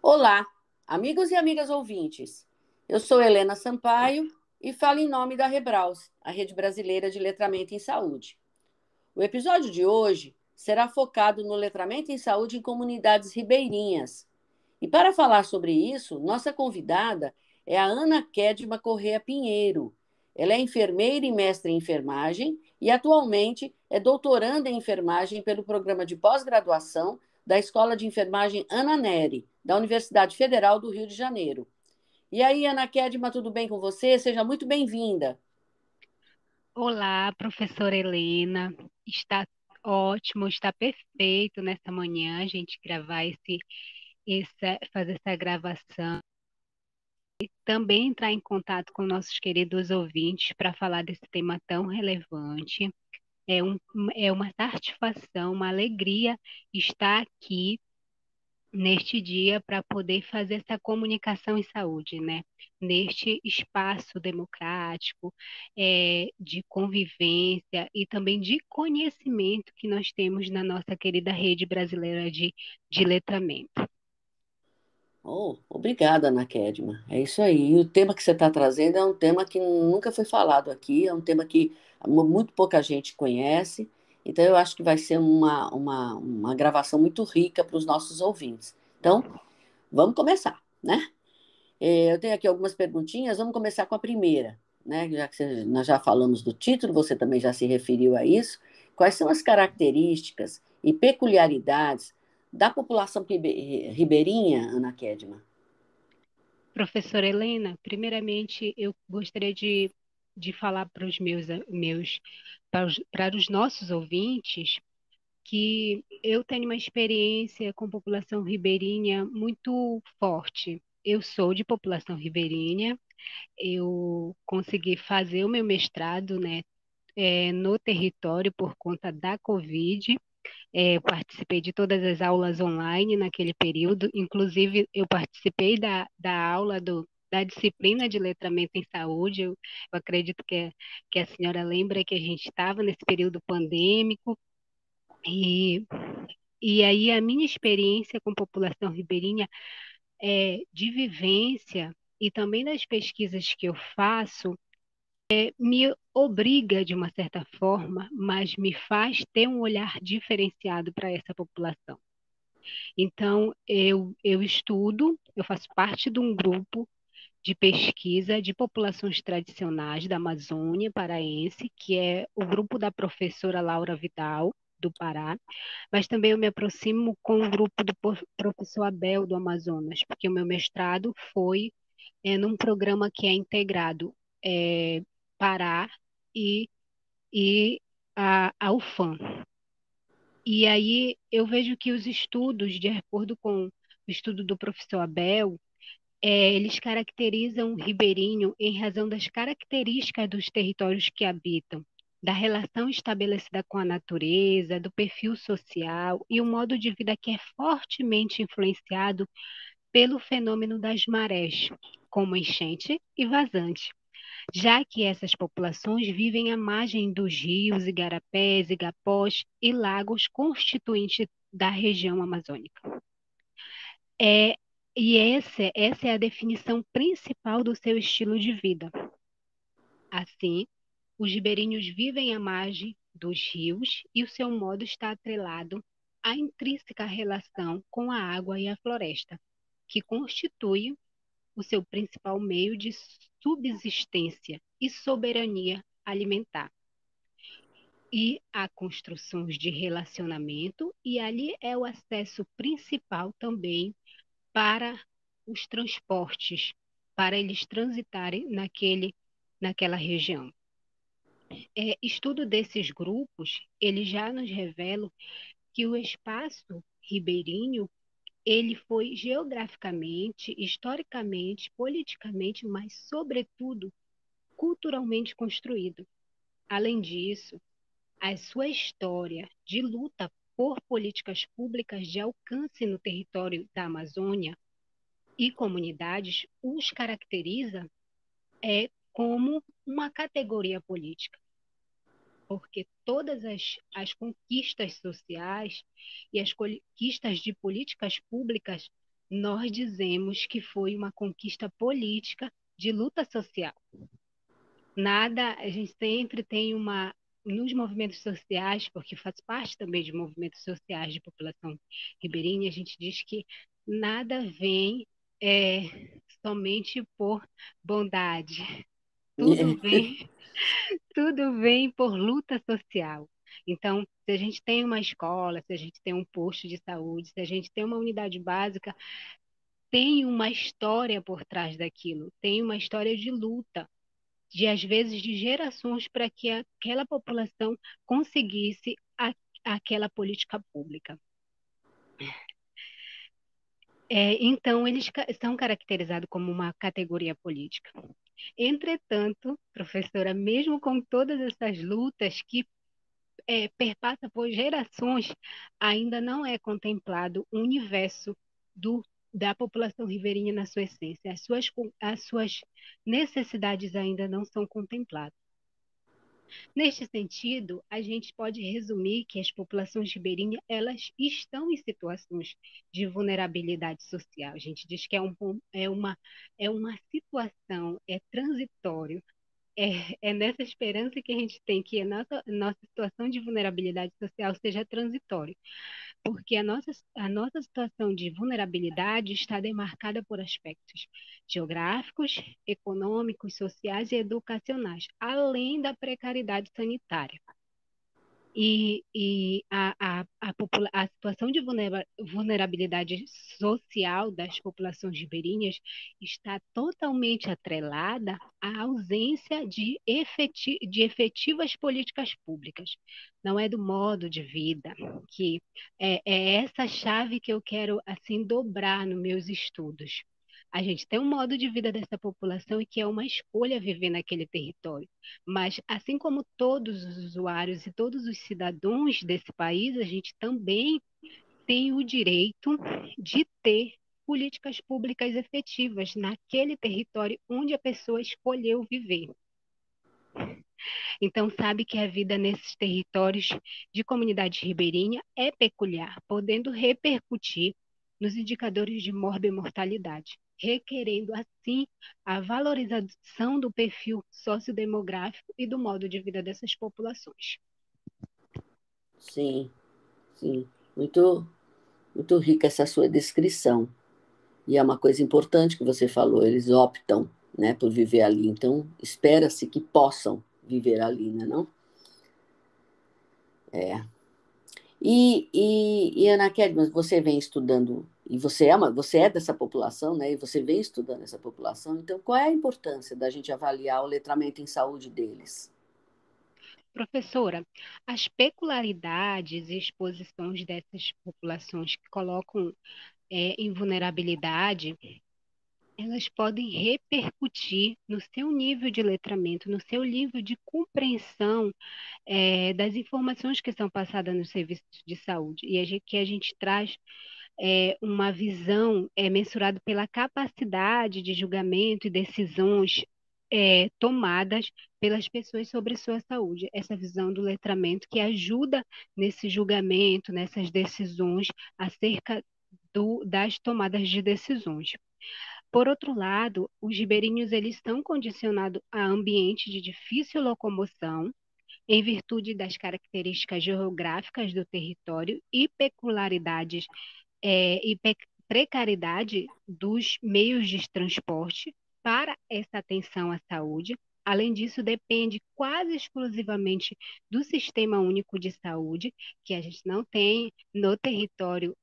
Olá, amigos e amigas ouvintes. Eu sou Helena Sampaio e falo em nome da Rebraus, a Rede Brasileira de Letramento em Saúde. O episódio de hoje será focado no letramento em saúde em comunidades ribeirinhas. E para falar sobre isso, nossa convidada é a Ana Kedma Correa Pinheiro. Ela é enfermeira e mestre em enfermagem e atualmente é doutoranda em enfermagem pelo programa de pós-graduação da Escola de Enfermagem Ana Neri, da Universidade Federal do Rio de Janeiro. E aí, Ana Kedma, tudo bem com você? Seja muito bem-vinda. Olá, professora Helena. Está ótimo, está perfeito nessa manhã a gente gravar fazer essa gravação. Também entrar em contato com nossos queridos ouvintes para falar desse tema tão relevante. É, um, é uma satisfação, uma alegria estar aqui neste dia para poder fazer essa comunicação em saúde, né? Neste espaço democrático, de convivência e também de conhecimento que nós temos na nossa querida rede brasileira de letramento. Oh, obrigada, Ana Kedma. É isso aí. E o tema que você está trazendo é um tema que nunca foi falado aqui, é um tema que muito pouca gente conhece. Então, eu acho que vai ser uma gravação muito rica para os nossos ouvintes. Então, vamos começar, né? Eu tenho aqui algumas perguntinhas, vamos começar com a primeira, né? Já que nós já falamos do título, você também já se referiu a isso. Quais são as características e peculiaridades da população ribeirinha, Ana Kedma? Professora Helena, primeiramente eu gostaria de falar para para os nossos ouvintes que eu tenho uma experiência com população ribeirinha muito forte. Eu sou de população ribeirinha, eu consegui fazer o meu mestrado, né, no território por conta da Covid. Participei de todas as aulas online naquele período, inclusive eu participei da aula da disciplina de letramento em saúde. Eu acredito que a senhora lembra que a gente estava nesse período pandêmico, e e aí a minha experiência com população ribeirinha de vivência e também das pesquisas que eu faço me obriga de uma certa forma, mas me faz ter um olhar diferenciado para essa população. Então, eu estudo, eu faço parte de um grupo de pesquisa de populações tradicionais da Amazônia paraense, que é o grupo da professora Laura Vidal, do Pará, mas também eu me aproximo com o grupo do professor Abel, do Amazonas, porque o meu mestrado foi num programa que é integrado é, Pará e, e a UFAM. E aí eu vejo que os estudos, de acordo com o estudo do professor Abel, eles caracterizam o ribeirinho em razão das características dos territórios que habitam, da relação estabelecida com a natureza, do perfil social e o modo de vida que é fortemente influenciado pelo fenômeno das marés, como enchente e vazante, já que essas populações vivem à margem dos rios, igarapés, igapós e lagos constituintes da região amazônica. É, essa é a definição principal do seu estilo de vida. Assim, os ribeirinhos vivem à margem dos rios e o seu modo está atrelado à intrínseca relação com a água e a floresta, que constitui o seu principal meio de subsistência e soberania alimentar. E há construções de relacionamento, e ali é o acesso principal também para os transportes, para eles transitarem naquela região. Estudo desses grupos, eles já nos revelam que o espaço ribeirinho, ele foi geograficamente, historicamente, politicamente, mas, sobretudo, culturalmente construído. Além disso, a sua história de luta por políticas públicas de alcance no território da Amazônia e comunidades os caracteriza como uma categoria política, porque todas as conquistas sociais e as conquistas de políticas públicas nós dizemos que foi uma conquista política de luta social. Nada, a gente sempre tem nos movimentos sociais, porque faz parte também de movimentos sociais de população ribeirinha, a gente diz que nada vem somente por bondade, tudo vem, tudo vem por luta social. Então, se a gente tem uma escola, se a gente tem um posto de saúde, se a gente tem uma unidade básica, tem uma história por trás daquilo, tem uma história de luta, de às vezes de gerações para que aquela população conseguisse aquela política pública. Então, eles são caracterizados como uma categoria política. Entretanto, professora, mesmo com todas essas lutas que perpassa por gerações, ainda não é contemplado o universo da população ribeirinha na sua essência. As suas necessidades ainda não são contempladas. Neste sentido, a gente pode resumir que as populações ribeirinhas elas estão em situações de vulnerabilidade social. A gente diz que é uma situação, é transitório, é nessa esperança que a gente tem que a nossa situação de vulnerabilidade social seja transitória, porque a nossa situação de vulnerabilidade está demarcada por aspectos geográficos, econômicos, sociais e educacionais, além da precariedade sanitária. A situação de vulnerabilidade social das populações ribeirinhas está totalmente atrelada à ausência de efetivas políticas públicas. Não é do modo de vida, que é essa chave que eu quero assim dobrar nos meus estudos. A gente tem um modo de vida dessa população e que é uma escolha viver naquele território. Mas, assim como todos os usuários e todos os cidadãos desse país, a gente também tem o direito de ter políticas públicas efetivas naquele território onde a pessoa escolheu viver. Então, sabe que a vida nesses territórios de comunidade ribeirinha é peculiar, podendo repercutir nos indicadores de morbimortalidade, requerendo, assim, a valorização do perfil sociodemográfico e do modo de vida dessas populações. Sim, sim. Muito, muito rica essa sua descrição. E é uma coisa importante que você falou, eles optam, né, por viver ali. Então, espera-se que possam viver ali, né, não? É. E Ana Kelly, mas você vem estudando, e você é dessa população, né? E você vem estudando essa população, então qual é a importância da gente avaliar o letramento em saúde deles? Professora, as peculiaridades e exposições dessas populações que colocam em vulnerabilidade, elas podem repercutir no seu nível de letramento, no seu nível de compreensão das informações que são passadas nos serviços de saúde. E que a gente traz uma visão mensurada pela capacidade de julgamento e decisões tomadas pelas pessoas sobre sua saúde. Essa visão do letramento que ajuda nesse julgamento, nessas decisões acerca das tomadas de decisões. Por outro lado, os ribeirinhos eles estão condicionados a ambientes de difícil locomoção, em virtude das características geográficas do território e peculiaridades precariedade dos meios de transporte para essa atenção à saúde. Além disso, depende quase exclusivamente do Sistema Único de Saúde, que a gente não tem no território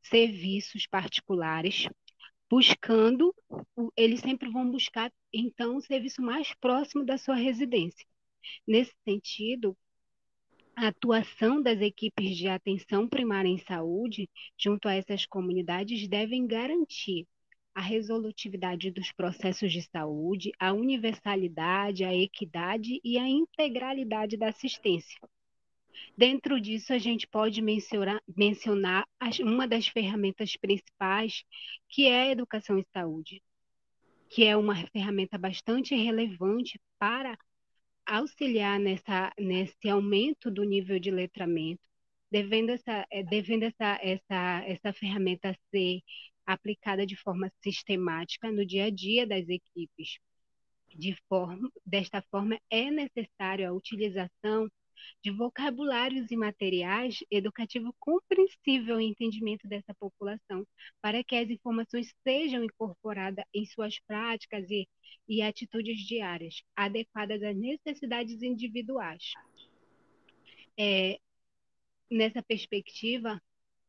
serviços particulares, eles sempre vão buscar, então, o serviço mais próximo da sua residência. Nesse sentido, a atuação das equipes de atenção primária em saúde junto a essas comunidades devem garantir a resolutividade dos processos de saúde, a universalidade, a equidade e a integralidade da assistência. Dentro disso, a gente pode mencionar uma das ferramentas principais, que é a educação em saúde, que é uma ferramenta bastante relevante para auxiliar nesse aumento do nível de letramento, devendo essa ferramenta ser aplicada de forma sistemática no dia a dia das equipes. Desta forma, é necessário a utilização de vocabulários e materiais educativo compreensível e entendimento dessa população, para que as informações sejam incorporadas em suas práticas e atitudes diárias, adequadas às necessidades individuais. Nessa perspectiva,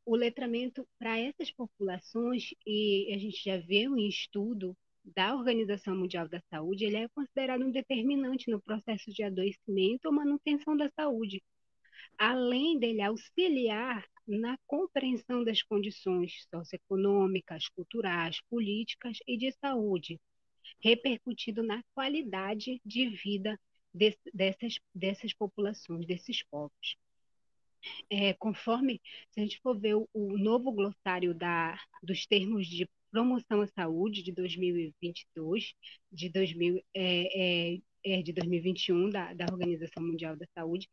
o letramento para essas populações, e a gente já vê um estudo da Organização Mundial da Saúde, ele é considerado um determinante no processo de adoecimento ou manutenção da saúde, além dele auxiliar na compreensão das condições socioeconômicas, culturais, políticas e de saúde, repercutindo na qualidade de vida dessas populações, desses povos. Conforme, se a gente for ver o novo glossário dos termos de promoção à saúde de 2022, de 2021, da Organização Mundial da Saúde,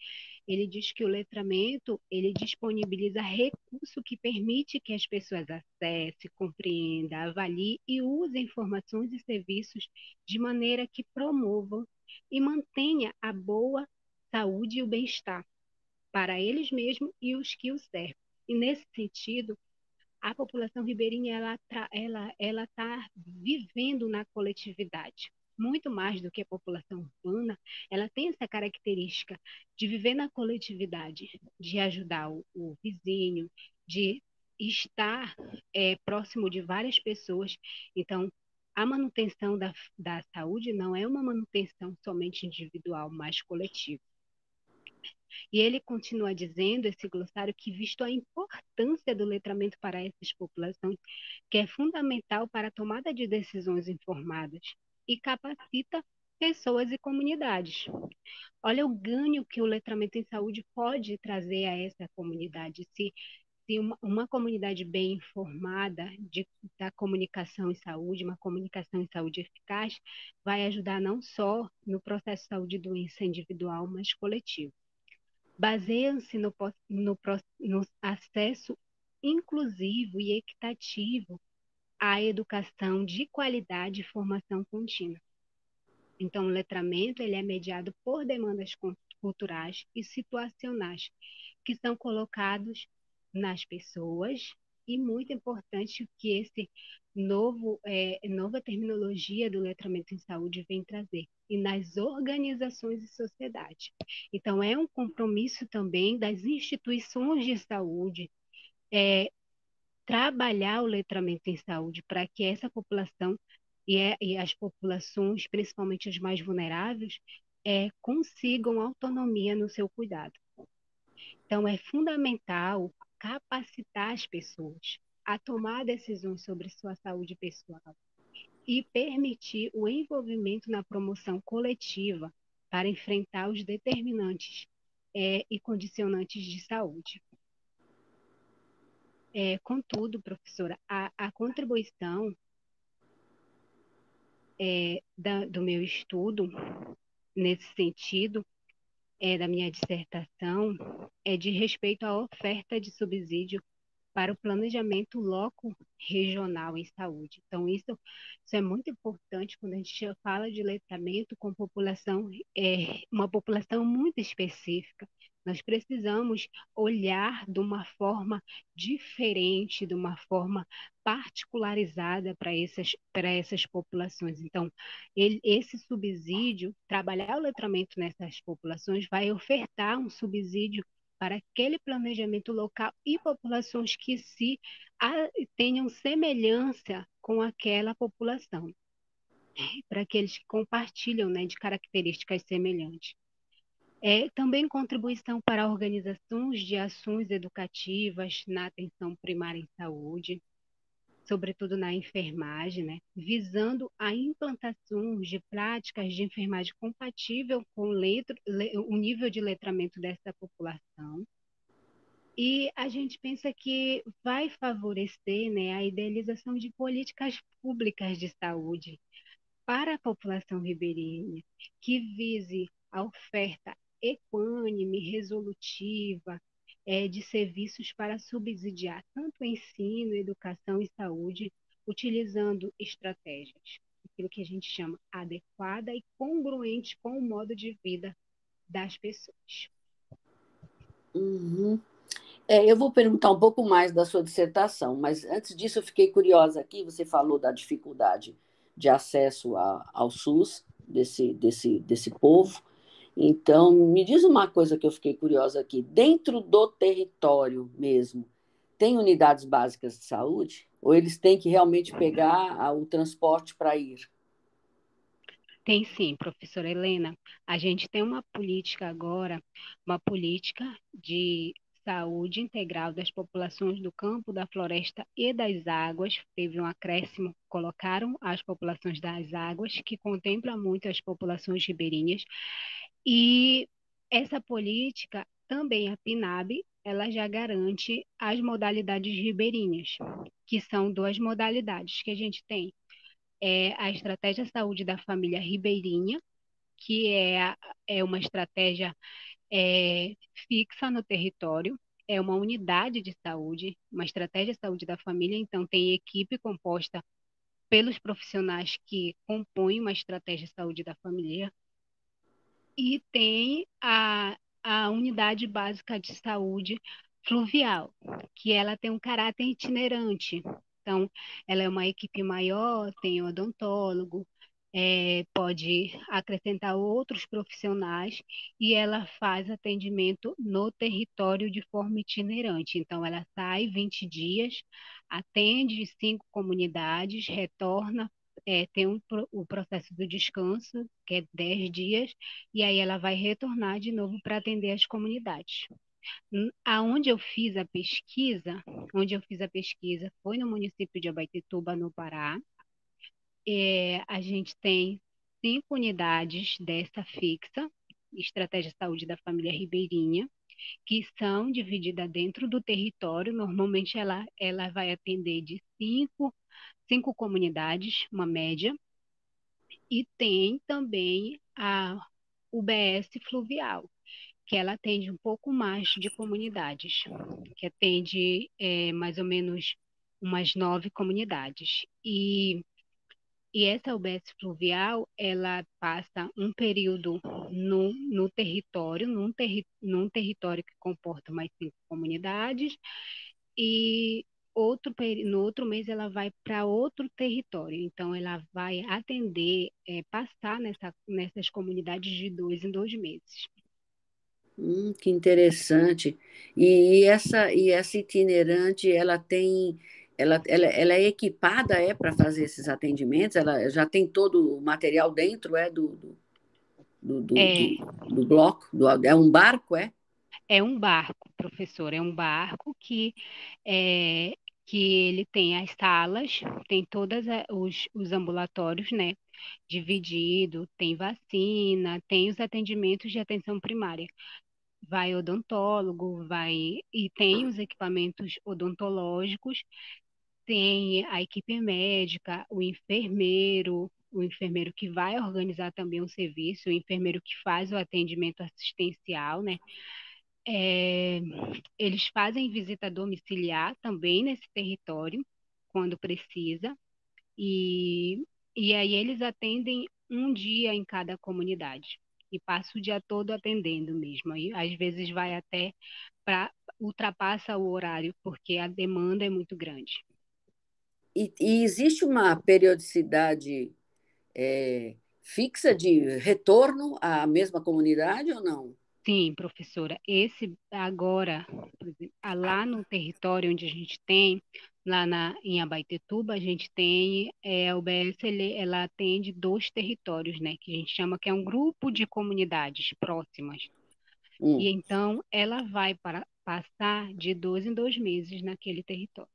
ele diz que o letramento, ele disponibiliza recurso que permite que as pessoas acessem, compreendam, avaliem e usem informações e serviços de maneira que promovam e mantenha a boa saúde e o bem-estar para eles mesmos e os que os servem. E nesse sentido, a população ribeirinha ela está vivendo na coletividade. Muito mais do que a população urbana, ela tem essa característica de viver na coletividade, de ajudar o vizinho, de estar próximo de várias pessoas. Então, a manutenção da saúde não é uma manutenção somente individual, mas coletiva. E ele continua dizendo, esse glossário, que visto a importância do letramento para essas populações, que é fundamental para a tomada de decisões informadas e capacita pessoas e comunidades. Olha o ganho que o letramento em saúde pode trazer a essa comunidade. Se uma comunidade bem informada da comunicação em saúde, uma comunicação em saúde eficaz, vai ajudar não só no processo de saúde e doença individual, mas coletivo. Baseiam-se no acesso inclusivo e equitativo à educação de qualidade e formação contínua. Então, o letramento ele é mediado por demandas culturais e situacionais que são colocados nas pessoas e muito importante que esse nova terminologia do letramento em saúde vem trazer e nas organizações e sociedade. Então, é um compromisso também das instituições de saúde trabalhar o letramento em saúde para que essa população e as populações, principalmente as mais vulneráveis, consigam autonomia no seu cuidado. Então, é fundamental capacitar as pessoas a tomar decisões sobre sua saúde pessoal e permitir o envolvimento na promoção coletiva para enfrentar os determinantes e condicionantes de saúde. Contudo, professora, a contribuição do meu estudo nesse sentido, da minha dissertação, é de respeito à oferta de subsídio para o planejamento loco regional em saúde. Então, isso é muito importante quando a gente fala de letramento com população, uma população muito específica. Nós precisamos olhar de uma forma diferente, de uma forma particularizada para essas populações. Então, esse subsídio, trabalhar o letramento nessas populações, vai ofertar um subsídio para aquele planejamento local e populações que tenham semelhança com aquela população, para aqueles que compartilham, né, de características semelhantes. Também contribuição para organizações de ações educativas na atenção primária em saúde, sobretudo na enfermagem, né, visando a implantação de práticas de enfermagem compatível com o nível de letramento dessa população. E a gente pensa que vai favorecer, né, a idealização de políticas públicas de saúde para a população ribeirinha, que vise a oferta equânime, resolutiva de serviços para subsidiar tanto o ensino, educação e saúde, utilizando estratégias, aquilo que a gente chama adequada e congruente com o modo de vida das pessoas. Uhum. Eu vou perguntar um pouco mais da sua dissertação, mas antes disso eu fiquei curiosa aqui. Você falou da dificuldade de acesso ao SUS desse povo. Então, me diz uma coisa que eu fiquei curiosa aqui. Dentro do território mesmo, tem unidades básicas de saúde? Ou eles têm que realmente pegar o transporte para ir? Tem sim, professora Helena. A gente tem uma política agora, uma política de saúde integral das populações do campo, da floresta e das águas. Teve um acréscimo, colocaram as populações das águas, que contempla muito as populações ribeirinhas. E essa política, também a PNAB, ela já garante as modalidades ribeirinhas, que são duas modalidades que a gente tem a Estratégia Saúde da Família Ribeirinha, que é uma estratégia é, fixa no território, é uma unidade de saúde, uma estratégia de saúde da família, então tem equipe composta pelos profissionais que compõem uma estratégia de saúde da família, e tem a unidade básica de saúde fluvial, que ela tem um caráter itinerante. Então, ela é uma equipe maior, tem odontólogo, pode acrescentar outros profissionais e ela faz atendimento no território de forma itinerante. Então, ela sai 20 dias, atende 5 comunidades, retorna, tem o processo do descanso, que é 10 dias, e aí ela vai retornar de novo para atender as comunidades. Aonde eu fiz a pesquisa, onde eu fiz a pesquisa foi no município de Abaetetuba, no Pará. A gente tem 5 unidades dessa fixa, Estratégia Saúde da Família Ribeirinha, que são divididas dentro do território. Normalmente ela vai atender de cinco comunidades, uma média, e tem também a UBS Fluvial, que ela atende um pouco mais de comunidades, que atende mais ou menos umas 9 comunidades. E essa UBS Fluvial, ela passa um período no território, num território que comporta mais 5 comunidades, e no outro mês ela vai para outro território. Então, ela vai atender, passar nessas comunidades de 2 em 2 meses. Que interessante. E essa itinerante, ela é equipada para fazer esses atendimentos? Ela já tem todo o material dentro É, do bloco? É um barco, é? é um barco, professor, é um barco é, que ele tem as salas, tem todos os ambulatórios, né? Dividido, tem vacina, tem os atendimentos de atenção primária. Vai odontólogo, e tem os equipamentos odontológicos, tem a equipe médica, o enfermeiro que vai organizar também o serviço, o enfermeiro que faz o atendimento assistencial, né? É, eles fazem visita domiciliar também nesse território, quando precisa, e, e aí eles atendem um dia em cada comunidade. E passa o dia todo atendendo mesmo. Aí, às vezes vai até ultrapassa o horário, porque a demanda é muito grande. E existe uma periodicidade fixa de retorno à mesma comunidade ou não? Sim, professora, esse agora, por exemplo, lá no território onde a gente tem, em Abaetetuba, a gente tem a UBS, ela atende 2 territórios, né, que a gente chama que é um grupo de comunidades próximas. E Hum. então ela vai para passar de 2 em 2 meses naquele território.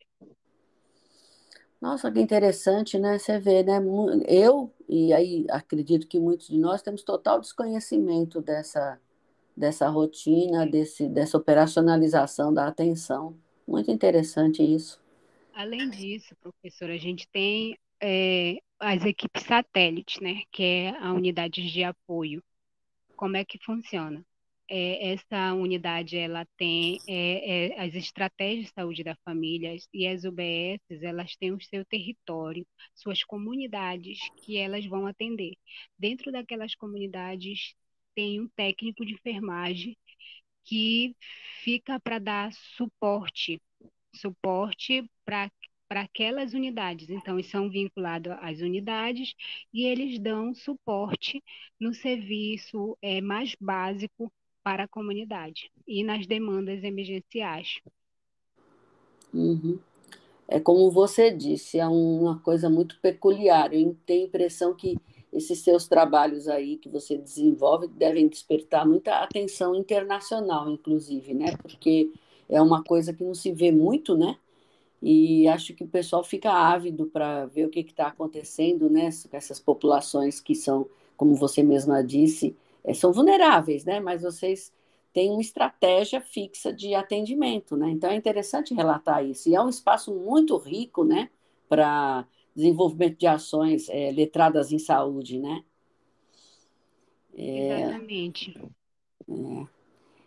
Nossa, que interessante, né? Você vê, né? Eu, e aí acredito que muitos de nós temos total desconhecimento dessa rotina, dessa operacionalização da atenção. Muito interessante isso. Além disso, professora, a gente tem as equipes satélites, né, que é a unidade de apoio. Como é que funciona? essa unidade ela tem as estratégias de saúde da família e as UBSs, elas têm o seu território, suas comunidades que elas vão atender. Dentro daquelas comunidades tem um técnico de enfermagem que fica para dar suporte para aquelas unidades. Então, eles são vinculados às unidades e eles dão suporte no serviço mais básico para a comunidade e nas demandas emergenciais. Uhum. É como você disse, é uma coisa muito peculiar. Eu tenho a impressão que esses seus trabalhos aí que você desenvolve devem despertar muita atenção internacional, inclusive, né? Porque é uma coisa que não se vê muito, né? E acho que o pessoal fica ávido para ver o que está acontecendo, né, com essas populações que são, como você mesma disse, são vulneráveis, né, mas vocês têm uma estratégia fixa de atendimento, né? Então é interessante relatar isso. E é um espaço muito rico, né, para desenvolvimento de ações letradas em saúde, né? Exatamente.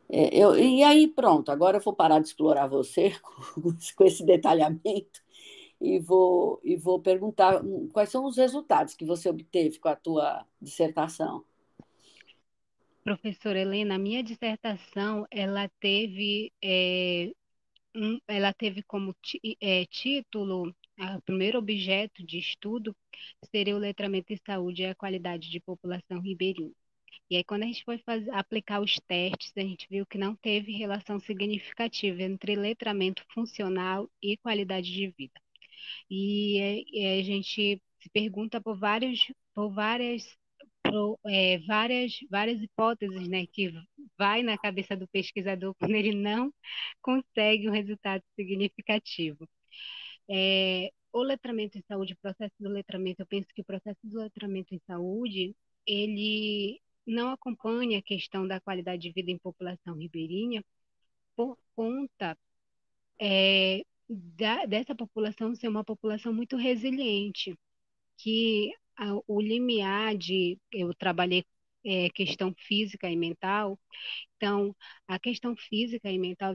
E aí, pronto, agora eu vou parar de explorar você com esse detalhamento e vou perguntar quais são os resultados que você obteve com a tua dissertação. Professora Helena, a minha dissertação, ela teve como título, o primeiro objeto de estudo seria o letramento em saúde e a qualidade de população ribeirinha. E aí, quando a gente foi aplicar os testes, a gente viu que não teve relação significativa entre letramento funcional e qualidade de vida. E a gente se pergunta várias hipóteses, né, que vai na cabeça do pesquisador quando ele não consegue um resultado significativo. O letramento em saúde, o processo do letramento, eu penso que o processo do letramento em saúde, ele não acompanha a questão da qualidade de vida em população ribeirinha por conta dessa população ser uma população muito resiliente, que o limiar eu trabalhei questão física e mental, então a questão física e mental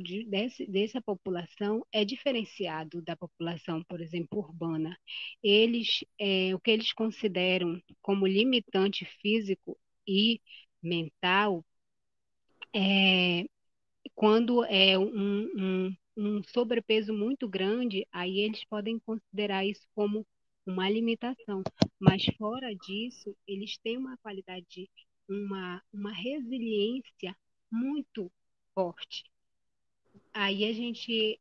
dessa população é diferenciado da população, por exemplo, urbana. O que eles consideram como limitante físico e mental, é, quando é um sobrepeso muito grande, aí eles podem considerar isso como uma limitação. Mas fora disso, eles têm uma qualidade, uma resiliência muito forte. Aí a gente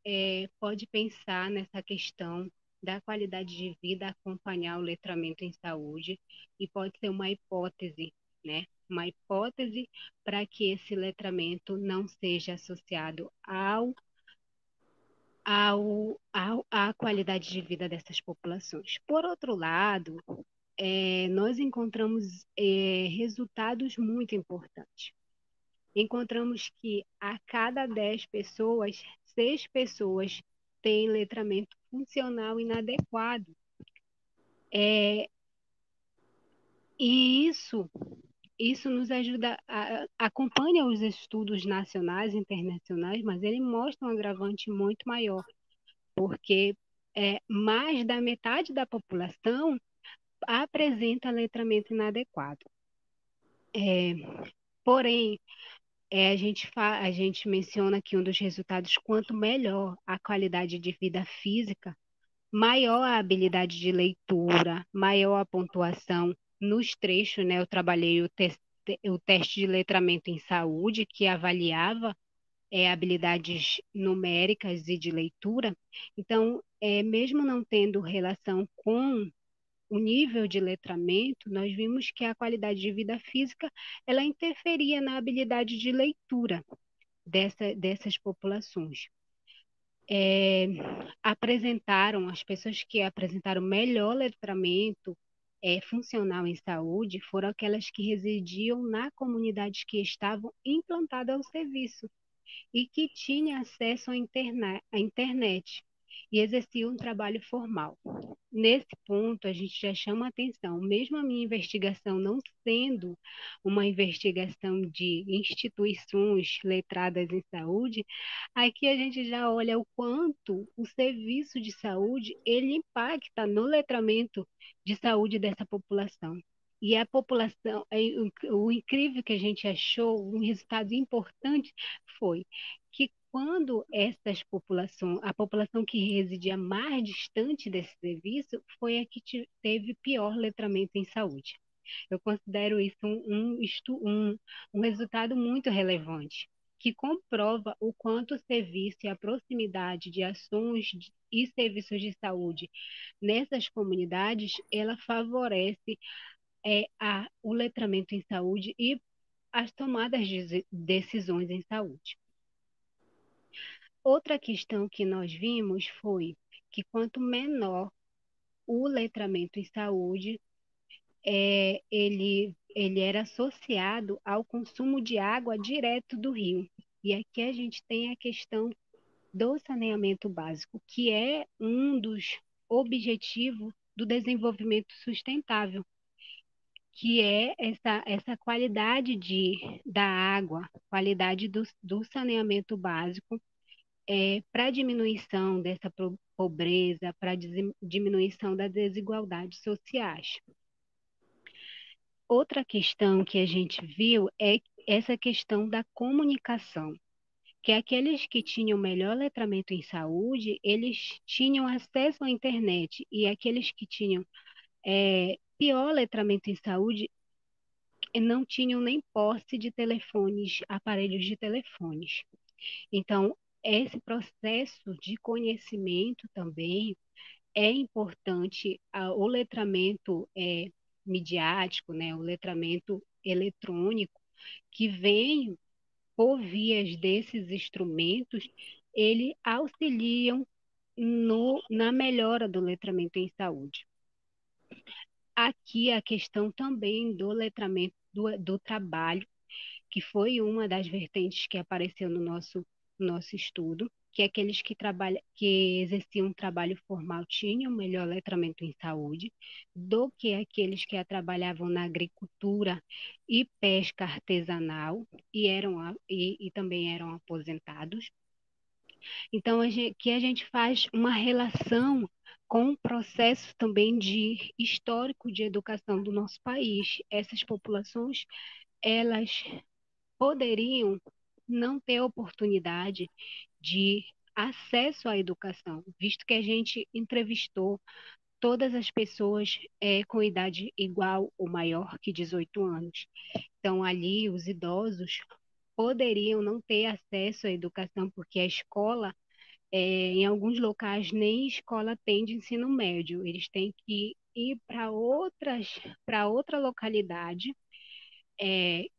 pode pensar nessa questão da qualidade de vida, acompanhar o letramento em saúde, e pode ser uma hipótese, né? Uma hipótese para que esse letramento não seja associado à qualidade de vida dessas populações. Por outro lado, nós encontramos resultados muito importantes. Encontramos que a cada 10 pessoas, 6 pessoas têm letramento funcional inadequado. E isso nos ajuda, acompanha os estudos nacionais e internacionais, mas ele mostra um agravante muito maior, porque mais da metade da população apresenta letramento inadequado. Porém, a gente menciona que um dos resultados, quanto melhor a qualidade de vida física, maior a habilidade de leitura, maior a pontuação nos trechos, né? Eu trabalhei o teste de letramento em saúde, que avaliava habilidades numéricas e de leitura. Então, mesmo não tendo relação com o nível de letramento, nós vimos que a qualidade de vida física ela interferia na habilidade de leitura dessas populações. As pessoas que apresentaram melhor letramento funcional em saúde foram aquelas que residiam na comunidade que estavam implantadas ao serviço e que tinham acesso à internet. e exerciam um trabalho formal. Nesse ponto, a gente já chama atenção, mesmo a minha investigação não sendo uma investigação de instituições letradas em saúde, aqui a gente já olha o quanto o serviço de saúde ele impacta no letramento de saúde dessa população. E a população, o incrível que a gente achou, um resultado importante foi que quando essas populações, a população que residia mais distante desse serviço, foi a que teve pior letramento em saúde. Eu considero isso um resultado muito relevante, que comprova o quanto o serviço e a proximidade de ações e serviços de saúde nessas comunidades, ela favorece o letramento em saúde e as tomadas de decisões em saúde. Outra questão que nós vimos foi que quanto menor o letramento em saúde, ele era associado ao consumo de água direto do rio. E aqui a gente tem a questão do saneamento básico, que é um dos objetivos do desenvolvimento sustentável, que é essa qualidade da água, qualidade do saneamento básico, para a diminuição dessa pobreza, para a diminuição das desigualdades sociais. Outra questão que a gente viu é essa questão da comunicação, que aqueles que tinham melhor letramento em saúde, eles tinham acesso à internet, e aqueles que tinham pior letramento em saúde não tinham nem posse de telefones, aparelhos de telefones. Então, esse processo de conhecimento também é importante, o letramento midiático, né, o letramento eletrônico, que vem por vias desses instrumentos, ele auxiliam na melhora do letramento em saúde. Aqui a questão também do letramento do trabalho, que foi uma das vertentes que apareceu no nosso estudo, que aqueles que exerciam um trabalho formal tinham melhor letramento em saúde do que aqueles que trabalhavam na agricultura e pesca artesanal e também eram aposentados. Então, que a gente faz uma relação com o processo também de histórico de educação do nosso país. Essas populações, elas poderiam não ter oportunidade de acesso à educação, visto que a gente entrevistou todas as pessoas com idade igual ou maior que 18 anos. Então, ali, os idosos poderiam não ter acesso à educação, porque a escola, em alguns locais, nem escola tem de ensino médio. Eles têm que ir para outra localidade,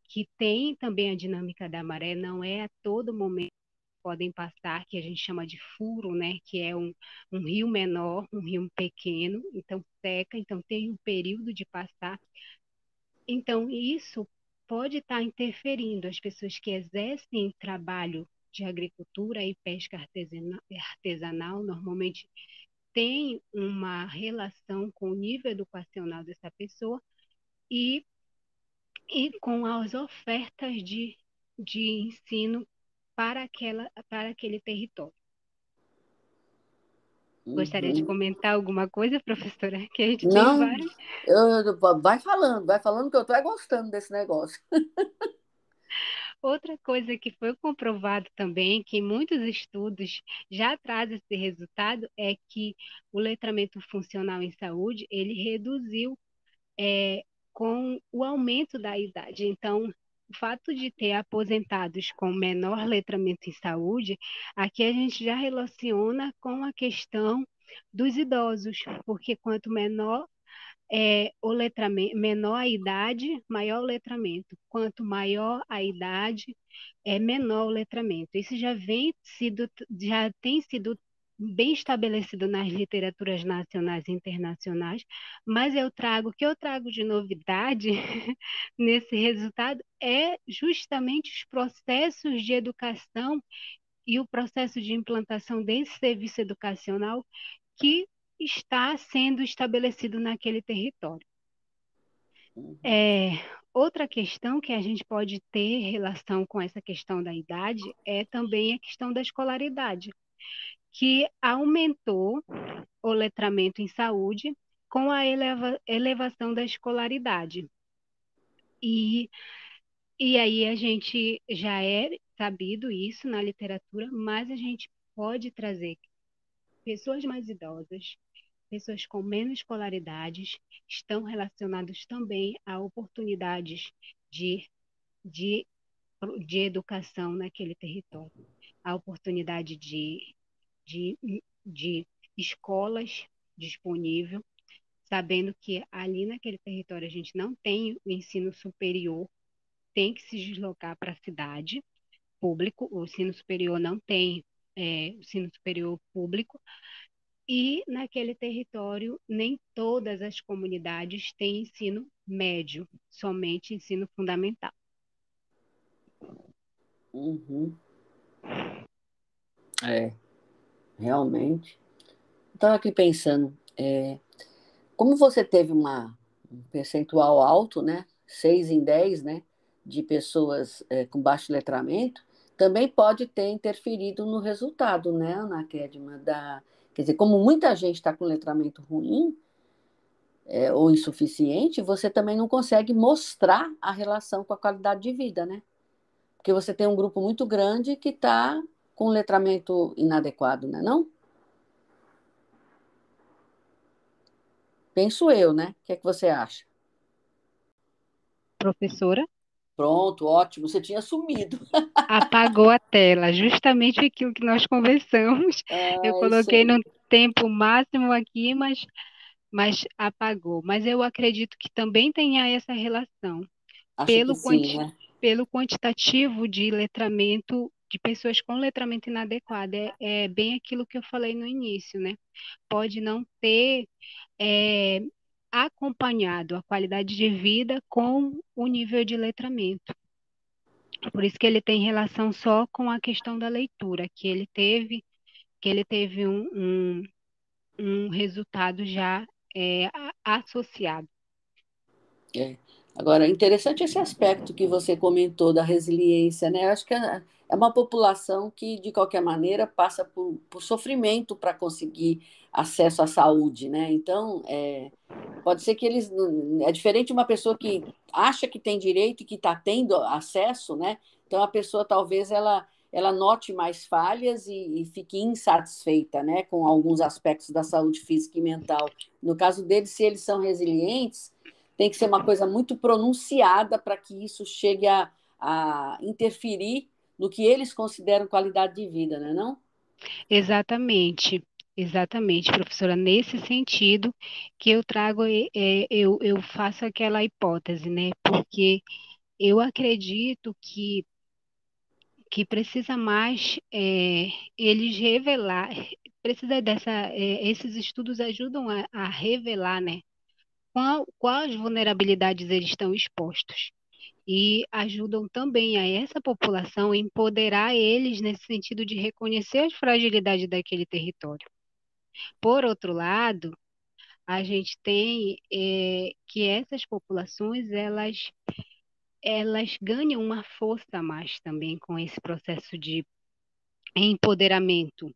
que tem também a dinâmica da maré, não é a todo momento que podem passar, que a gente chama de furo, né? Que é um rio menor, um rio pequeno, então seca, então tem um período de passar. Então, isso pode estar interferindo. As pessoas que exercem trabalho de agricultura e pesca artesanal normalmente têm uma relação com o nível educacional dessa pessoa e com as ofertas de ensino para aquele território. Gostaria de comentar alguma coisa, professora? Que a gente tem Não, vários. vai falando que eu estou gostando desse negócio. Outra coisa que foi comprovado também, que em muitos estudos já traz esse resultado, é que o letramento funcional em saúde, ele reduziu com o aumento da idade. Então, o fato de ter aposentados com menor letramento em saúde, aqui a gente já relaciona com a questão dos idosos, porque quanto menor o letramento, menor a idade, maior o letramento. Quanto maior a idade, menor o letramento. Isso já tem sido bem estabelecido nas literaturas nacionais e internacionais, mas o que eu trago de novidade nesse resultado é justamente os processos de educação e o processo de implantação desse serviço educacional que está sendo estabelecido naquele território. Outra questão que a gente pode ter relação com essa questão da idade é também a questão da escolaridade, que aumentou o letramento em saúde com a elevação da escolaridade. E aí a gente já é sabido isso na literatura, mas a gente pode trazer pessoas mais idosas, pessoas com menos escolaridades, estão relacionadas também a oportunidades de, de, de educação naquele território, a oportunidade de, de escolas disponível, sabendo que ali naquele território a gente não tem o ensino superior, tem que se deslocar para a cidade público, o ensino superior não tem o ensino superior público, e naquele território nem todas as comunidades têm ensino médio, somente ensino fundamental. Uhum. Realmente. Estava aqui pensando, como você teve um percentual alto, né, 6 em 10, né, de pessoas com baixo letramento, também pode ter interferido no resultado, né, Ana Kedma, quer dizer, como muita gente está com letramento ruim ou insuficiente, você também não consegue mostrar a relação com a qualidade de vida, né? Porque você tem um grupo muito grande que está com letramento inadequado, né, não? Penso eu, né? O que é que você acha? Professora, Pronto, ótimo. Você tinha sumido. apagou a tela, justamente aquilo que nós conversamos. Eu Ah, isso coloquei aí. no tempo máximo aqui, mas apagou. Mas eu acredito que também tenha essa relação. Acho que pelo, sim, quanti, né? pelo quantitativo de letramento, de pessoas com letramento inadequado. É bem aquilo que eu falei no início, né? Pode não ter é, acompanhado a qualidade de vida com o nível de letramento. Por isso que ele tem relação só com a questão da leitura, que ele teve um resultado já associado. É. Agora, interessante esse aspecto que você comentou da resiliência, né? Eu acho que é uma população que, de qualquer maneira, passa por sofrimento para conseguir acesso à saúde, né? Então, pode ser que eles. É diferente de uma pessoa que acha que tem direito e que está tendo acesso, né? Então, a pessoa talvez ela note mais falhas e fique insatisfeita, né? Com alguns aspectos da saúde física e mental. No caso deles, se eles são resilientes tem que ser uma coisa muito pronunciada para que isso chegue a interferir no que eles consideram qualidade de vida, né, não? Exatamente, exatamente, professora. Nesse sentido que eu trago, eu faço aquela hipótese, né? Porque eu acredito que precisa mais eles revelar, esses estudos ajudam a revelar, né? Quais vulnerabilidades eles estão expostos e ajudam também a essa população a empoderar eles nesse sentido de reconhecer as fragilidades daquele território. Por outro lado, a gente tem que essas populações elas ganham uma força a mais também com esse processo de empoderamento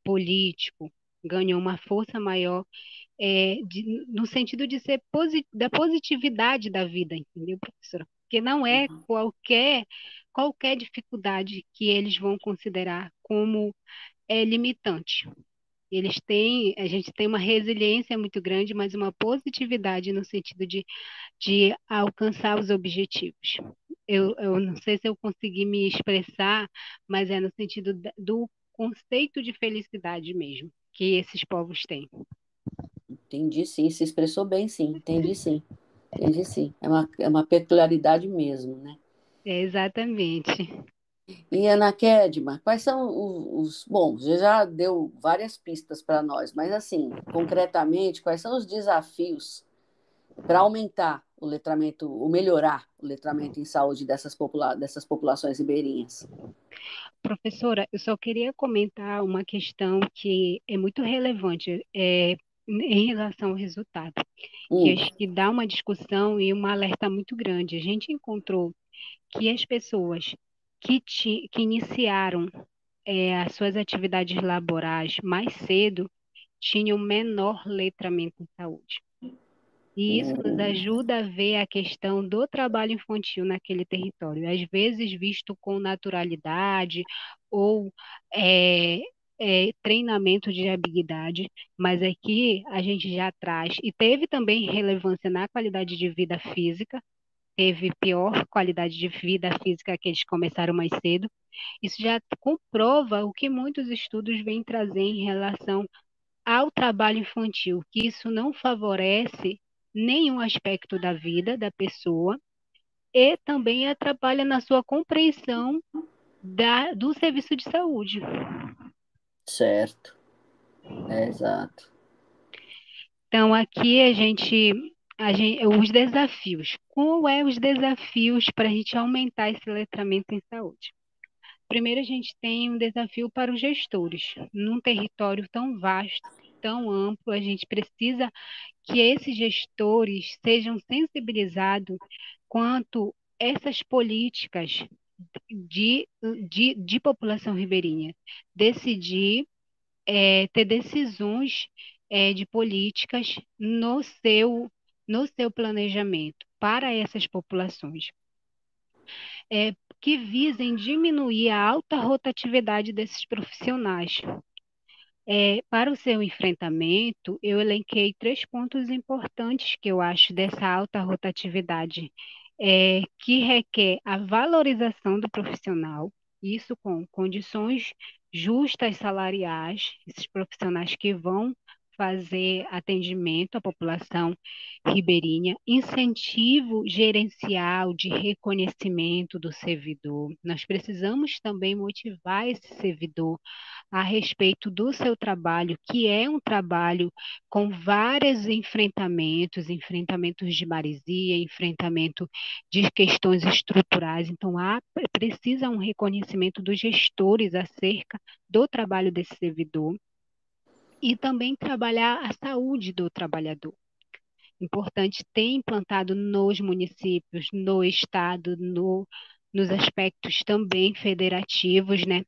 político, ganham uma força maior no sentido de ser da positividade da vida, entendeu, professora? Porque não é qualquer dificuldade que eles vão considerar como limitante. A gente tem uma resiliência muito grande, mas uma positividade no sentido de alcançar os objetivos. Eu não sei se eu consegui me expressar, mas é no sentido do conceito de felicidade mesmo, que esses povos têm. Entendi sim, se expressou bem sim, entendi sim, entendi sim. É uma peculiaridade mesmo, né? Exatamente. E Ana Kedma, quais são bom, você já deu várias pistas para nós, mas assim, concretamente, quais são os desafios para aumentar o letramento, ou melhorar o letramento em saúde dessas populações ribeirinhas? Professora, eu só queria comentar uma questão que é muito relevante, em relação ao resultado, que Hum, acho que dá uma discussão e uma alerta muito grande. A gente encontrou que as pessoas que iniciaram as suas atividades laborais mais cedo tinham menor letramento em saúde. E isso nos hum, ajuda a ver a questão do trabalho infantil naquele território, às vezes visto com naturalidade ou é, treinamento de habilidade, mas aqui a gente já traz, e teve também relevância na qualidade de vida física, teve pior qualidade de vida física que eles começaram mais cedo. Isso já comprova o que muitos estudos vêm trazer em relação ao trabalho infantil, que isso não favorece nenhum aspecto da vida da pessoa e também atrapalha na sua compreensão do serviço de saúde. certo, exato. Então, aqui os desafios. Qual é os desafios para a gente aumentar esse letramento em saúde? Primeiro, a gente tem um desafio para os gestores. Num território tão vasto, tão amplo, a gente precisa que esses gestores sejam sensibilizados quanto essas políticas de população ribeirinha. Decidir, ter decisões, de políticas no seu planejamento para essas populações, que visem diminuir a alta rotatividade desses profissionais. Para o seu enfrentamento, eu elenquei três pontos importantes que eu acho dessa alta rotatividade, que requer a valorização do profissional, isso com condições justas salariais, esses profissionais que vão fazer atendimento à população ribeirinha, incentivo gerencial de reconhecimento do servidor. Nós precisamos também motivar esse servidor a respeito do seu trabalho, que é um trabalho com vários enfrentamentos, enfrentamentos de maresia, enfrentamento de questões estruturais. Então, precisa um reconhecimento dos gestores acerca do trabalho desse servidor e também trabalhar a saúde do trabalhador. Importante ter implantado nos municípios, no estado, nos aspectos também federativos, né?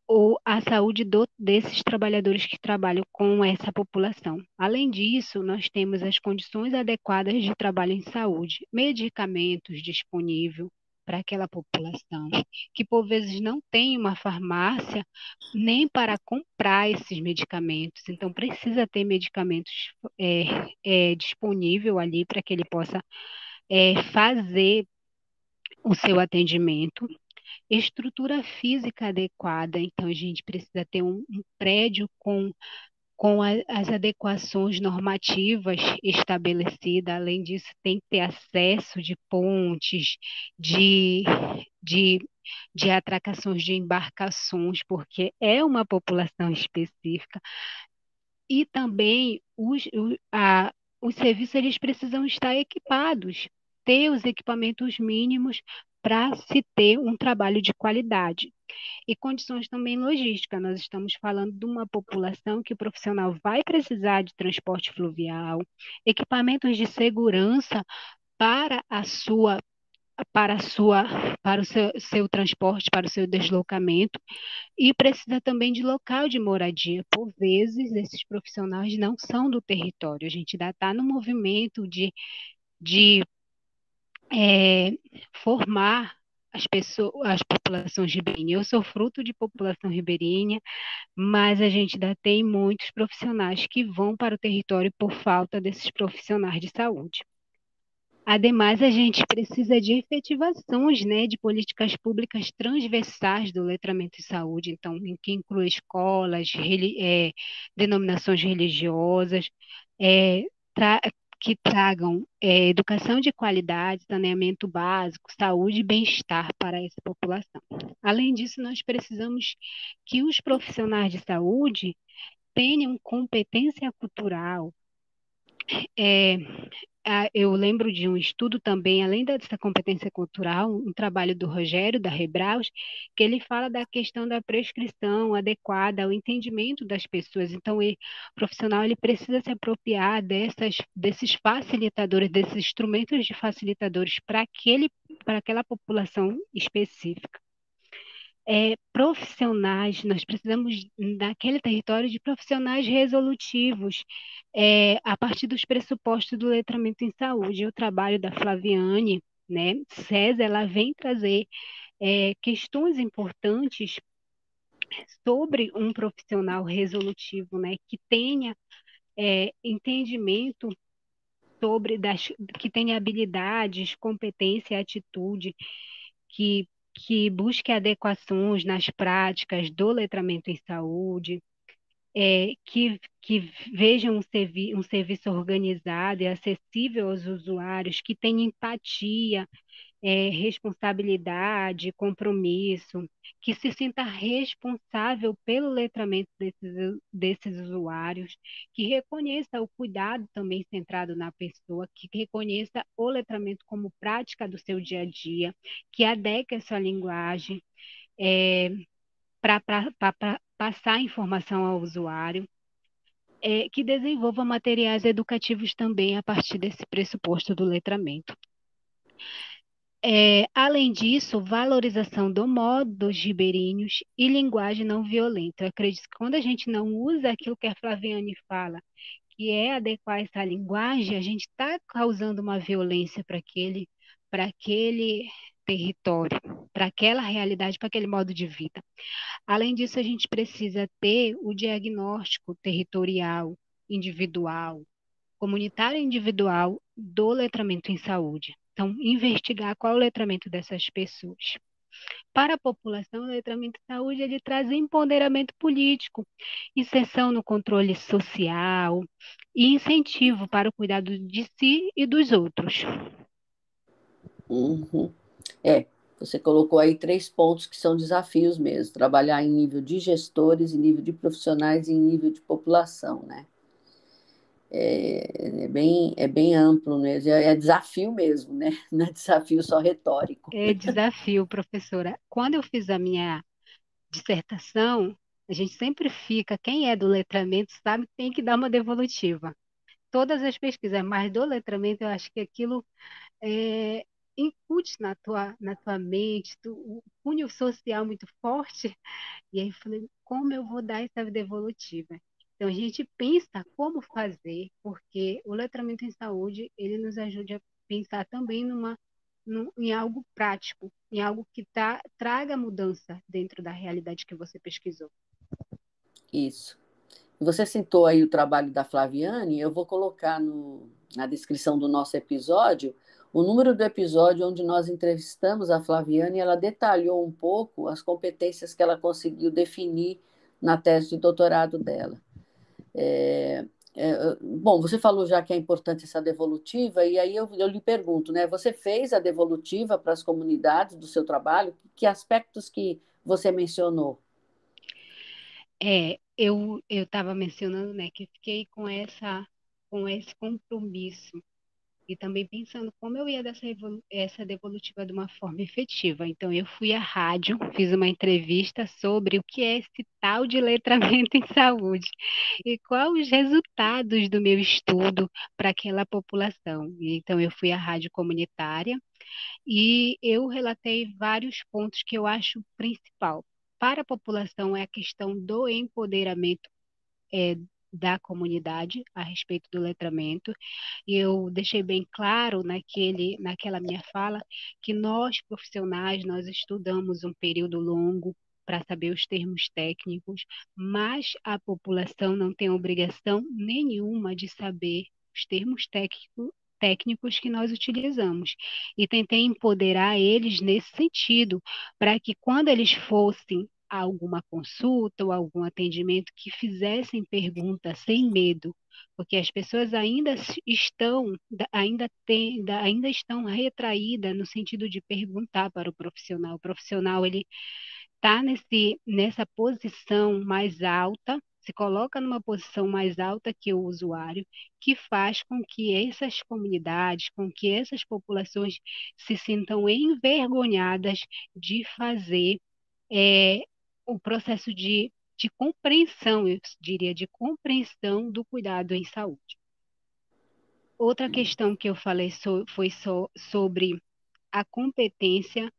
Ou a saúde desses trabalhadores que trabalham com essa população. Além disso, nós temos as condições adequadas de trabalho em saúde, medicamentos disponíveis para aquela população, que por vezes não tem uma farmácia nem para comprar esses medicamentos, então precisa ter medicamentos disponível ali para que ele possa fazer o seu atendimento. Estrutura física adequada, então a gente precisa ter um prédio com as adequações normativas estabelecidas. Além disso, tem que ter acesso de pontes, de, de, de atracações de embarcações, porque é uma população específica. E também os serviços eles precisam estar equipados, ter os equipamentos mínimos para se ter um trabalho de qualidade. E condições também logísticas. Nós estamos falando de uma população que o profissional vai precisar de transporte fluvial, equipamentos de segurança para a sua para a sua para o seu transporte, para o seu deslocamento, e precisa também de local de moradia. Por vezes, esses profissionais não são do território. A gente ainda está no movimento de formar as pessoas, as populações ribeirinhas. Eu sou fruto de população ribeirinha, mas a gente ainda tem muitos profissionais que vão para o território por falta desses profissionais de saúde. Ademais, a gente precisa de efetivações, né, de políticas públicas transversais do letramento em saúde, então, em que inclui escolas, denominações religiosas, é, tra- que tragam educação de qualidade, saneamento básico, saúde e bem-estar para essa população. Além disso, nós precisamos que os profissionais de saúde tenham competência cultural, é, eu lembro de um estudo também, além dessa competência cultural, um trabalho do Rogério, da Rebraus, que ele fala da questão da prescrição adequada ao entendimento das pessoas. Então, o profissional ele precisa se apropriar desses facilitadores, desses instrumentos de facilitadores para aquela população específica. Profissionais, nós precisamos naquele território de profissionais resolutivos, a partir dos pressupostos do letramento em saúde. O trabalho da Flaviane, né, César, ela vem trazer questões importantes sobre um profissional resolutivo, né, que tenha entendimento que tenha habilidades, competência, atitude, que busque adequações nas práticas do letramento em saúde, que veja um serviço organizado e acessível aos usuários, que tenha empatia, responsabilidade, compromisso, que se sinta responsável pelo letramento desses usuários, que reconheça o cuidado também centrado na pessoa, que reconheça o letramento como prática do seu dia a dia, que adeque a sua linguagem para passar informação ao usuário, que desenvolva materiais educativos também a partir desse pressuposto do letramento. Além disso, valorização do modo dos ribeirinhos e linguagem não violenta. Eu acredito que quando a gente não usa aquilo que a Flaviane fala, que é adequar essa linguagem, a gente está causando uma violência para aquele território, para aquela realidade, para aquele modo de vida. Além disso, a gente precisa ter o diagnóstico territorial, individual, comunitário e individual do letramento em saúde. Então, investigar qual é o letramento dessas pessoas. Para a população, o letramento em saúde ele traz empoderamento político, inserção no controle social e incentivo para o cuidado de si e dos outros. Uhum. Você colocou aí 3 pontos que são desafios mesmo: trabalhar em nível de gestores, em nível de profissionais e em nível de população, né? É bem amplo mesmo, é desafio mesmo, né? Não é desafio só retórico. É desafio, professora. Quando eu fiz a minha dissertação, a gente sempre fica, quem é do letramento sabe que tem que dar uma devolutiva. Todas as pesquisas, mas do letramento eu acho que aquilo é, incute na tua mente, um cunho social muito forte. E aí eu falei, como eu vou dar essa devolutiva? Então a gente pensa como fazer, porque o letramento em saúde, ele nos ajuda a pensar também em algo prático, em algo que traga mudança dentro da realidade que você pesquisou. Isso. Você citou aí o trabalho da Flaviane, eu vou colocar na descrição do nosso episódio o número do episódio onde nós entrevistamos a Flaviane e ela detalhou um pouco as competências que ela conseguiu definir na tese de doutorado dela. Bom, você falou já que é importante essa devolutiva, e aí eu lhe pergunto, né? Você fez a devolutiva para as comunidades do seu trabalho? Que aspectos que você mencionou? Eu estava mencionando, né, que fiquei com esse compromisso e também pensando como eu ia dar essa devolutiva de uma forma efetiva. Então, eu fui à rádio, fiz uma entrevista sobre o que é esse tal de letramento em saúde e quais os resultados do meu estudo para aquela população. Então, eu fui à rádio comunitária e eu relatei vários pontos que eu acho principal. Para a população é a questão do empoderamento é, da comunidade a respeito do letramento. E eu deixei bem claro naquela minha fala que nós, profissionais, nós estudamos um período longo para saber os termos técnicos, mas a população não tem obrigação nenhuma de saber os termos técnicos que nós utilizamos. E tentei empoderar eles nesse sentido, para que quando eles fossem a alguma consulta ou algum atendimento, que fizessem perguntas sem medo, porque as pessoas ainda estão retraídas no sentido de perguntar para o profissional. O profissional ele está nessa posição mais alta, se coloca numa posição mais alta que o usuário, que faz com que essas comunidades, com que essas populações se sintam envergonhadas de fazer é, o processo de compreensão, eu diria, de compreensão do cuidado em saúde. Outra questão que eu falei foi sobre a competência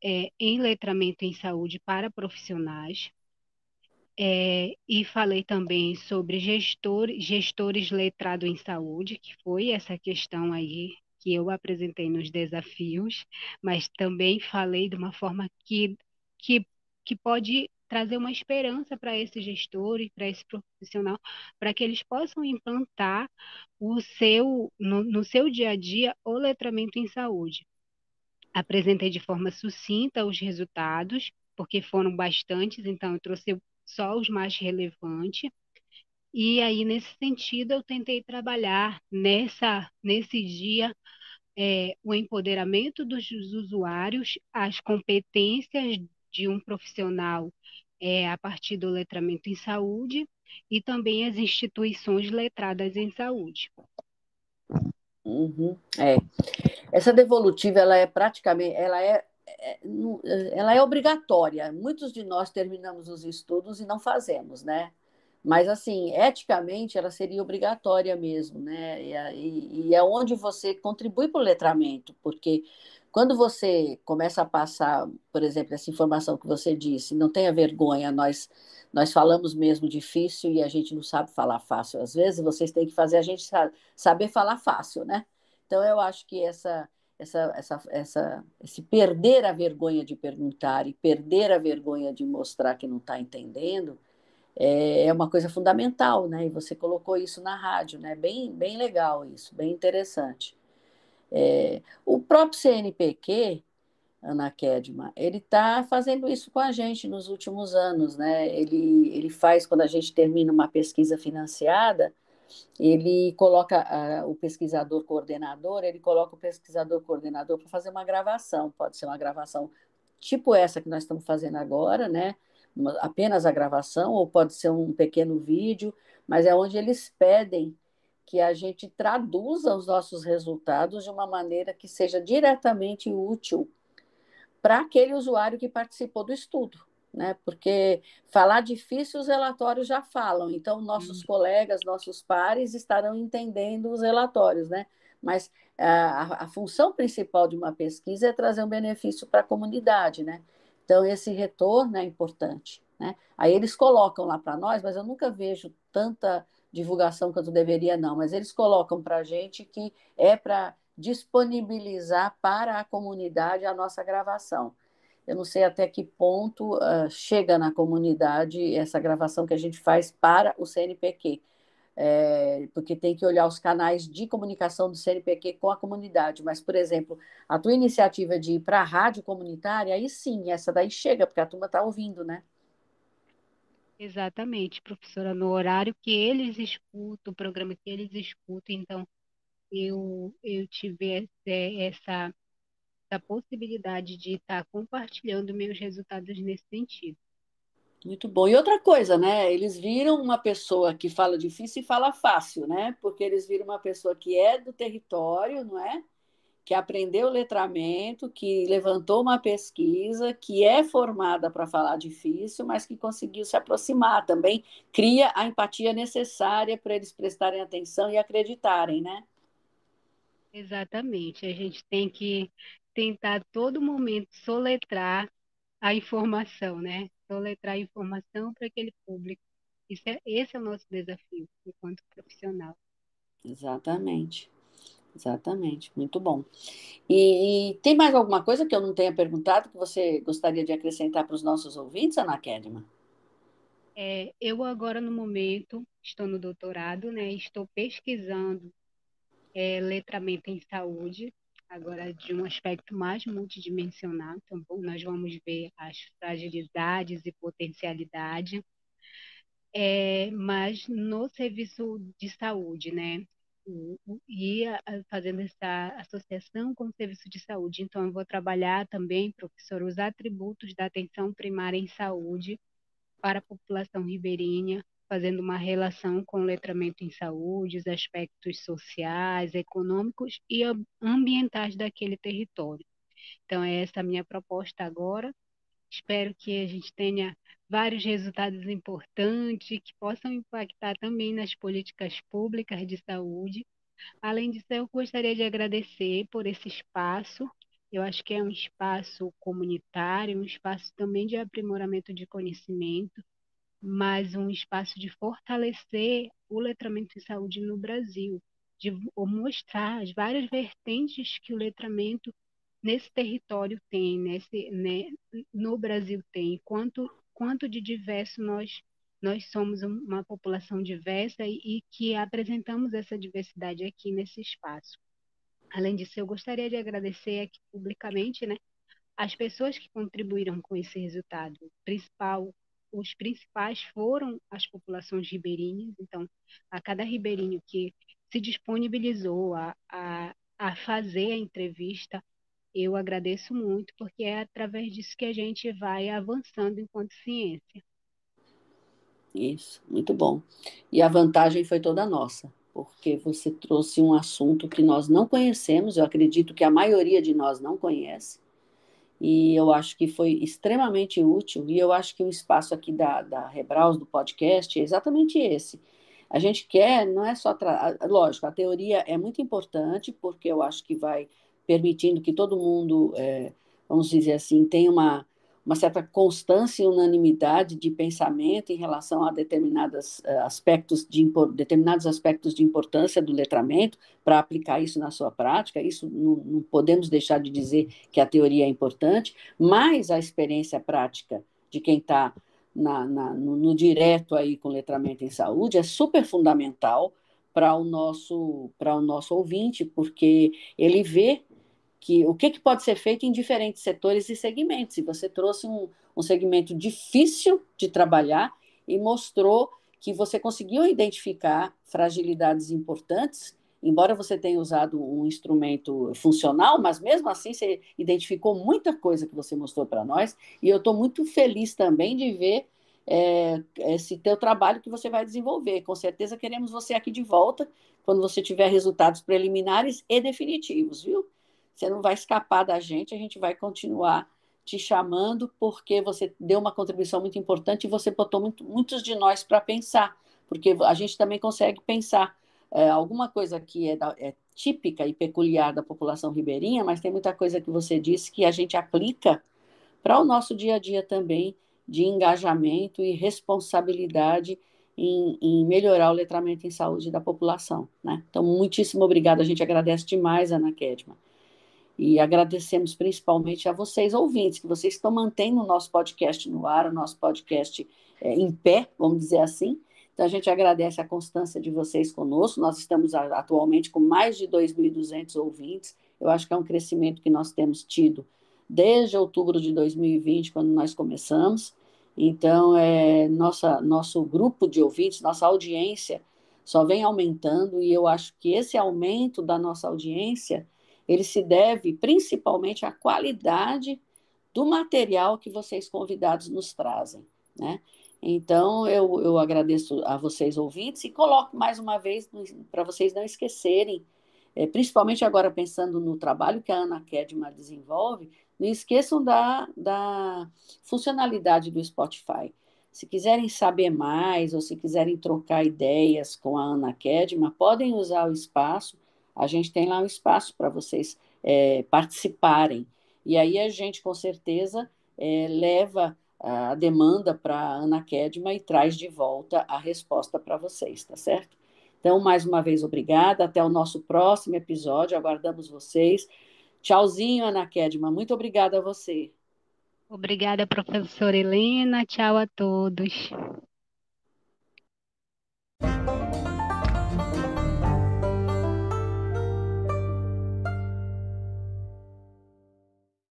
em letramento em saúde para profissionais. E falei também sobre gestores letrados em saúde, que foi essa questão aí que eu apresentei nos desafios, mas também falei de uma forma que, que pode trazer uma esperança para esse gestor e para esse profissional, para que eles possam implantar no seu dia a dia o letramento em saúde. Apresentei de forma sucinta os resultados, porque foram bastantes, então eu trouxe só os mais relevantes. E aí, nesse sentido, eu tentei trabalhar nesse dia o empoderamento dos usuários, as competências de um profissional a partir do letramento em saúde e também as instituições letradas em saúde. Uhum. Essa devolutiva, ela é praticamente, ela é obrigatória. Muitos de nós terminamos os estudos e não fazemos, né? Mas, assim, eticamente, ela seria obrigatória mesmo, né? E é onde você contribui para o letramento, porque quando você começa a passar, por exemplo, essa informação que você disse, não tenha vergonha, nós falamos mesmo difícil e a gente não sabe falar fácil. Às vezes, vocês têm que fazer a gente saber falar fácil, né? Então, eu acho que esse perder a vergonha de perguntar e perder a vergonha de mostrar que não está entendendo é uma coisa fundamental, né? E você colocou isso na rádio, né? Bem legal isso, bem interessante. O próprio CNPq, Ana Kedma, ele está fazendo isso com a gente nos últimos anos, né? Ele faz, quando a gente termina uma pesquisa financiada, ele coloca o pesquisador coordenador, ele coloca o pesquisador coordenador para fazer uma gravação, pode ser uma gravação tipo essa que nós estamos fazendo agora, né? Apenas a gravação, ou pode ser um pequeno vídeo, mas é onde eles pedem que a gente traduza os nossos resultados de uma maneira que seja diretamente útil para aquele usuário que participou do estudo, né? Porque falar difícil os relatórios já falam, então nossos colegas, nossos pares estarão entendendo os relatórios, né? Mas a função principal de uma pesquisa é trazer um benefício para a comunidade, né? Então esse retorno é importante, né? Aí eles colocam lá para nós, mas eu nunca vejo tanta divulgação quanto deveria, não. Mas eles colocam para a gente que é para disponibilizar para a comunidade a nossa gravação. Eu não sei até que ponto chega na comunidade essa gravação que a gente faz para o CNPq, porque tem que olhar os canais de comunicação do CNPq com a comunidade. Mas, por exemplo, a tua iniciativa de ir para a rádio comunitária, aí sim, essa daí chega, porque a turma está ouvindo, né? Exatamente, professora, no horário que eles escutam, o programa que eles escutam, então eu tive essa possibilidade de estar compartilhando meus resultados nesse sentido. Muito bom. E outra coisa, né? Eles viram uma pessoa que fala difícil e fala fácil, né? Porque eles viram uma pessoa que é do território, não é? Que aprendeu letramento, que levantou uma pesquisa, que é formada para falar difícil, mas que conseguiu se aproximar também, cria a empatia necessária para eles prestarem atenção e acreditarem, né? Exatamente, a gente tem que tentar a todo momento soletrar a informação, né? Soletrar a informação para aquele público. Esse é o nosso desafio enquanto profissional. Exatamente, exatamente. Muito bom. E tem mais alguma coisa que eu não tenha perguntado que você gostaria de acrescentar para os nossos ouvintes, Ana Kedma? Eu agora, no momento, estou no doutorado, né? Estou pesquisando letramento em saúde, agora de um aspecto mais multidimensional. Então, nós vamos ver as fragilidades e potencialidades, mas no serviço de saúde, né? Fazendo essa associação com o serviço de saúde. Então, eu vou trabalhar também, professor, os atributos da atenção primária em saúde para a população ribeirinha, fazendo uma relação com o letramento em saúde, os aspectos sociais, econômicos e ambientais daquele território. Então, é essa a minha proposta agora. Espero que a gente tenha vários resultados importantes que possam impactar também nas políticas públicas de saúde. Além disso, eu gostaria de agradecer por esse espaço. Eu acho que é um espaço comunitário, um espaço também de aprimoramento de conhecimento, mas um espaço de fortalecer o letramento em saúde no Brasil, de mostrar as várias vertentes que o letramento nesse território tem, no Brasil tem, quanto de diverso nós somos uma população diversa e que apresentamos essa diversidade aqui nesse espaço. Além disso, eu gostaria de agradecer aqui publicamente, né, as pessoas que contribuíram com esse resultado. Os principais foram as populações ribeirinhas, então, a cada ribeirinho que se disponibilizou a fazer a entrevista, eu agradeço muito, porque é através disso que a gente vai avançando enquanto ciência. Isso, muito bom. E a vantagem foi toda nossa, porque você trouxe um assunto que nós não conhecemos, eu acredito que a maioria de nós não conhece, e eu acho que foi extremamente útil, e eu acho que o espaço aqui da Rebraus, do podcast, é exatamente esse. A gente quer, não é só. Lógico, a teoria é muito importante, porque eu acho que vai permitindo que todo mundo, vamos dizer assim, tenha uma certa constância e unanimidade de pensamento em relação a determinados aspectos de importância do letramento para aplicar isso na sua prática. Isso não podemos deixar de dizer que a teoria é importante, mas a experiência prática de quem está no direto aí com letramento em saúde é super fundamental para o nosso ouvinte, porque ele vê que o que pode ser feito em diferentes setores e segmentos. E você trouxe um segmento difícil de trabalhar e mostrou que você conseguiu identificar fragilidades importantes, embora você tenha usado um instrumento funcional, mas mesmo assim você identificou muita coisa que você mostrou para nós, e eu estou muito feliz também de ver esse teu trabalho que você vai desenvolver. Com certeza queremos você aqui de volta quando você tiver resultados preliminares e definitivos, viu? Você não vai escapar da gente, a gente vai continuar te chamando, porque você deu uma contribuição muito importante e você botou muitos de nós para pensar, porque a gente também consegue pensar alguma coisa que é típica e peculiar da população ribeirinha, mas tem muita coisa que você disse que a gente aplica para o nosso dia a dia também, de engajamento e responsabilidade em melhorar o letramento em saúde da população. Né? Então, muitíssimo obrigada, a gente agradece demais, Ana Kedma. E agradecemos principalmente a vocês, ouvintes, que vocês estão mantendo o nosso podcast no ar, o nosso podcast em pé, vamos dizer assim. Então, a gente agradece a constância de vocês conosco. Nós estamos atualmente com mais de 2.200 ouvintes. Eu acho que é um crescimento que nós temos tido desde outubro de 2020, quando nós começamos. Então, nosso grupo de ouvintes, nossa audiência, só vem aumentando, e eu acho que esse aumento da nossa audiência ele se deve principalmente à qualidade do material que vocês convidados nos trazem, né? Então, eu agradeço a vocês ouvintes e coloco mais uma vez para vocês não esquecerem, principalmente agora pensando no trabalho que a Ana Kedma desenvolve, não esqueçam da funcionalidade do Spotify. Se quiserem saber mais ou se quiserem trocar ideias com a Ana Kedma, podem usar o espaço. A gente tem lá um espaço para vocês participarem. E aí a gente, com certeza, leva a demanda para a Ana Kedma e traz de volta a resposta para vocês, tá certo? Então, mais uma vez, obrigada. Até o nosso próximo episódio. Aguardamos vocês. Tchauzinho, Ana Kedma. Muito obrigada a você. Obrigada, professora Helena. Tchau a todos.